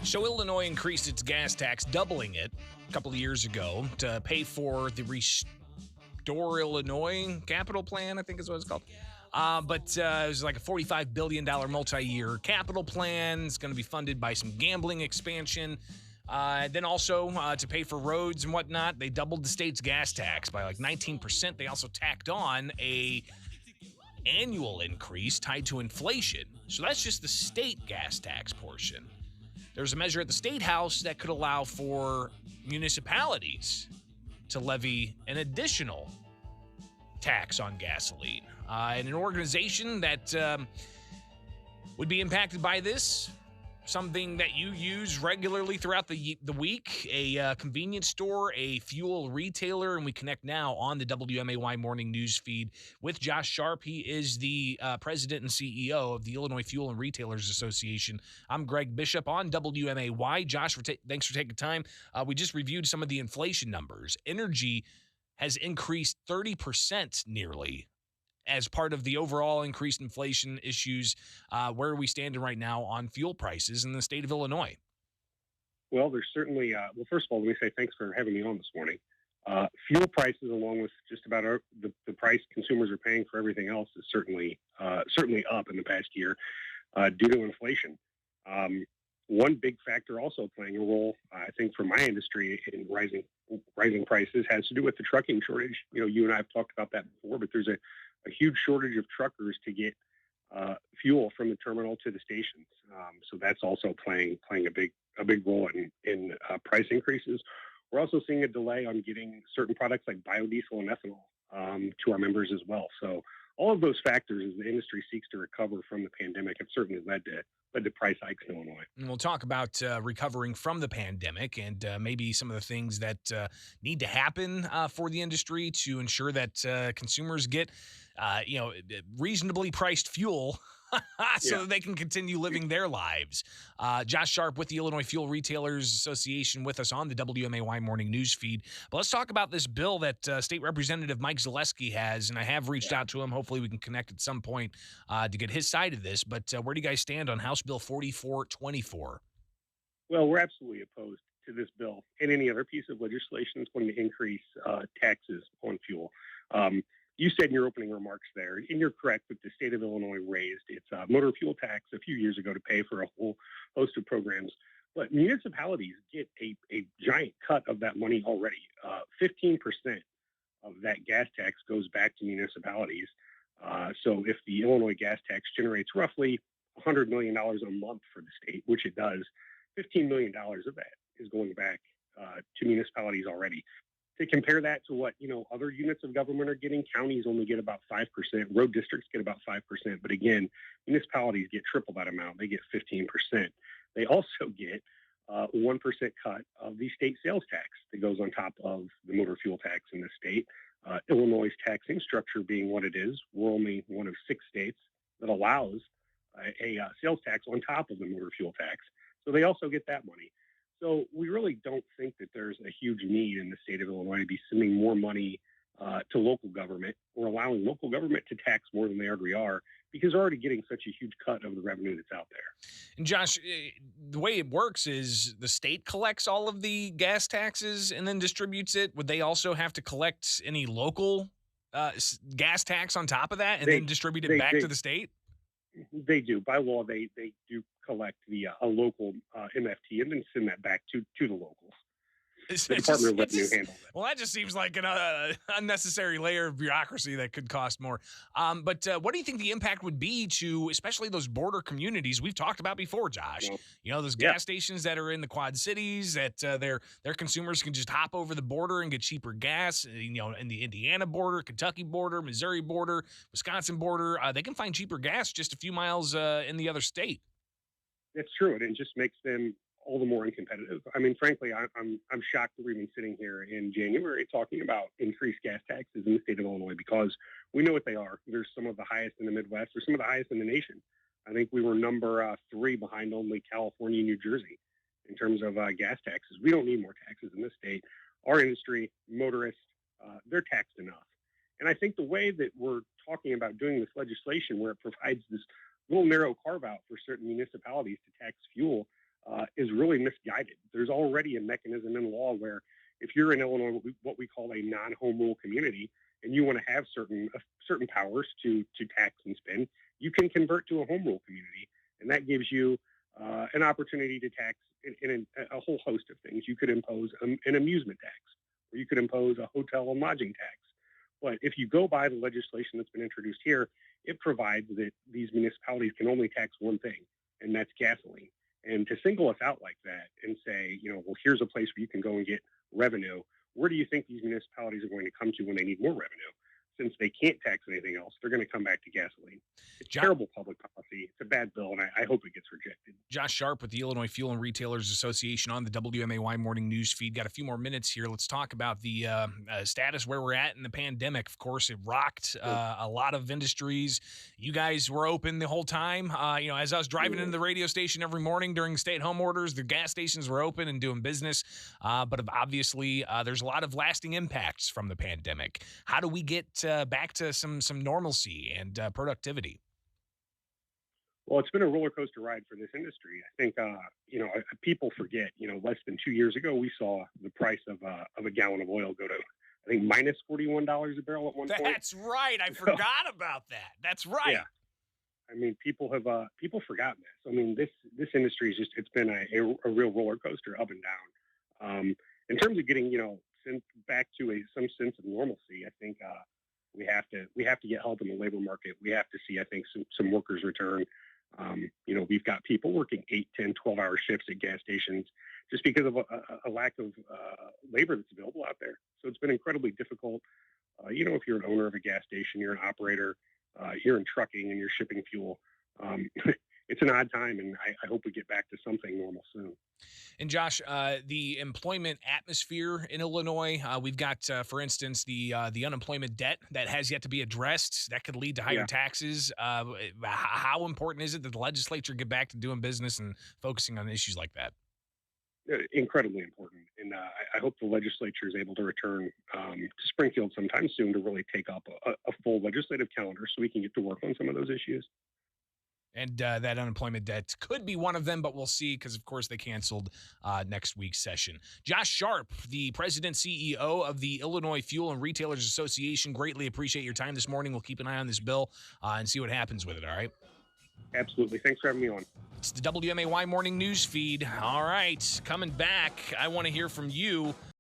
So Illinois increased its gas tax, doubling it a couple of years ago to pay for the Restore Illinois capital plan, I think is what it's called. But it was like a $45 billion multi-year capital plan. It's going to be funded by some gambling expansion. Then also to pay for roads and whatnot, they doubled the state's gas tax by like 19%. They also tacked on a annual increase tied to inflation. So that's just the state gas tax portion. There's a measure at the statehouse that could allow for municipalities to levy an additional tax on gasoline. And an organization that would be impacted by this, something that you use regularly throughout the week, a convenience store, a fuel retailer, and we connect now on the WMAY morning news feed with Josh Sharp. He is the president and CEO of the Illinois Fuel and Retailers Association. I'm Greg Bishop on WMAY. Josh, thanks for taking time. We just reviewed some of the inflation numbers. Energy has increased 30% nearly as part of the overall increased inflation issues. Where are we standing right now on fuel prices in the state of Illinois? Well, there's certainly, first of all, let me say thanks for having me on this morning. Fuel prices, along with just about the price consumers are paying for everything else, is certainly up in the past year due to inflation. One big factor also playing a role, I think, for my industry in rising prices has to do with the trucking shortage. You know, you and I have talked about that before, but there's a huge shortage of truckers to get fuel from the terminal to the stations. So that's also playing a big role in price increases. We're also seeing a delay on getting certain products like biodiesel and ethanol to our members as well. So all of those factors, as the industry seeks to recover from the pandemic, have certainly led to price hikes in Illinois. And we'll talk about recovering from the pandemic and maybe some of the things that need to happen for the industry to ensure that consumers get, reasonably priced fuel so that they can continue living their lives. Josh Sharp with the Illinois Fuel Retailers Association with us on the WMAY morning news feed. But let's talk about this bill that State Representative Mike Zaleski has, and I have reached out to him. Hopefully we can connect at some point to get his side of this. But where do you guys stand on House Bill 4424? Well, we're absolutely opposed to this bill and any other piece of legislation that's going to increase taxes on fuel. You said in your opening remarks there, and you're correct, that the state of Illinois raised its motor fuel tax a few years ago to pay for a whole host of programs. But municipalities get a giant cut of that money already. 15% of that gas tax goes back to municipalities. So if the Illinois gas tax generates roughly $100 million a month for the state, which it does, $15 million of that is going back to municipalities already. To compare that to what, other units of government are getting, counties only get about 5%, road districts get about 5%. But again, municipalities get triple that amount. They get 15%. They also get 1% cut of the state sales tax that goes on top of the motor fuel tax in the state. Illinois' taxing structure being what it is, we're only one of 6 states that allows a sales tax on top of the motor fuel tax. So they also get that money. So we really don't think that there's a huge need in the state of Illinois to be sending more money to local government or allowing local government to tax more than they already are, because they're already getting such a huge cut of the revenue that's out there. And Josh, the way it works is the state collects all of the gas taxes and then distributes it. Would they also have to collect any local gas tax on top of that and then distribute it back to the state? They do. By law, they do collect a local MFT and then send that back to the locals. The Department of Revenue handles that. Well, that just seems like an unnecessary layer of bureaucracy that could cost more. But what do you think the impact would be to especially those border communities we've talked about before, Josh? Those gas stations that are in the Quad Cities that their consumers can just hop over the border and get cheaper gas. In the Indiana border, Kentucky border, Missouri border, Wisconsin border, they can find cheaper gas just a few miles in the other state. That's true, and it just makes them all the more uncompetitive. I mean, frankly, I'm shocked that we're even sitting here in January talking about increased gas taxes in the state of Illinois, because we know what they are. There's some of the highest in the Midwest. There's some of the highest in the nation. I think we were number 3 behind only California and New Jersey in terms of gas taxes. We don't need more taxes in this state. Our industry, motorists, they're taxed enough. And I think the way that we're talking about doing this legislation, where it provides this little narrow carve out for certain municipalities to tax fuel, is really misguided. There's already a mechanism in law where if you're in Illinois, what we call a non-home rule community, and you want to have certain powers to tax and spend, you can convert to a home rule community, and that gives you an opportunity to tax in a whole host of things. You could impose an amusement tax, or you could impose a hotel and lodging tax. But if you go by the legislation that's been introduced here, it provides that these municipalities can only tax one thing, and that's gasoline. And to single us out like that and say, well, here's a place where you can go and get revenue, where do you think these municipalities are going to come to when they need more revenue? Since they can't tax anything else, they're going to come back to gasoline. It's terrible public policy. It's a bad bill, and I hope it gets rejected. Josh Sharp with the Illinois Fuel and Retailers Association on the WMAY morning news feed. Got a few more minutes here. Let's talk about the status where we're at in the pandemic. Of course, it rocked a lot of industries. You guys were open the whole time. As I was driving into the radio station every morning during stay-at-home orders, the gas stations were open and doing business. But obviously, there's a lot of lasting impacts from the pandemic. How do we get back to some normalcy and productivity? Well, it's been a roller coaster ride for this industry. I think, people forget, less than 2 years ago, we saw the price of a gallon of oil go to, I think, minus $41 a barrel at one point. That's right. I forgot about that. That's right. Yeah. I mean, people have forgotten this. I mean, this industry is it's been a real roller coaster up and down. In terms of getting, back to some sense of normalcy, I think we have to get help in the labor market. We have to see, I think, some workers return. We've got people working 8, 10, 12-hour shifts at gas stations just because of a lack of labor that's available out there. So it's been incredibly difficult. If you're an owner of a gas station, you're an operator, you're in trucking and you're shipping fuel. It's an odd time, and I hope we get back to something normal soon. And Josh, the employment atmosphere in Illinois, we've got, for instance, the unemployment debt that has yet to be addressed. That could lead to higher taxes. How important is it that the legislature get back to doing business and focusing on issues like that? Incredibly important. And I hope the legislature is able to return to Springfield sometime soon to really take up a full legislative calendar so we can get to work on some of those issues. And that unemployment debt could be one of them, but we'll see because, of course, they canceled next week's session. Josh Sharp, the president CEO of the Illinois Fuel and Retailers Association, greatly appreciate your time this morning. We'll keep an eye on this bill and see what happens with it, all right? Absolutely. Thanks for having me on. It's the WMAY morning news feed. All right, coming back, I want to hear from you.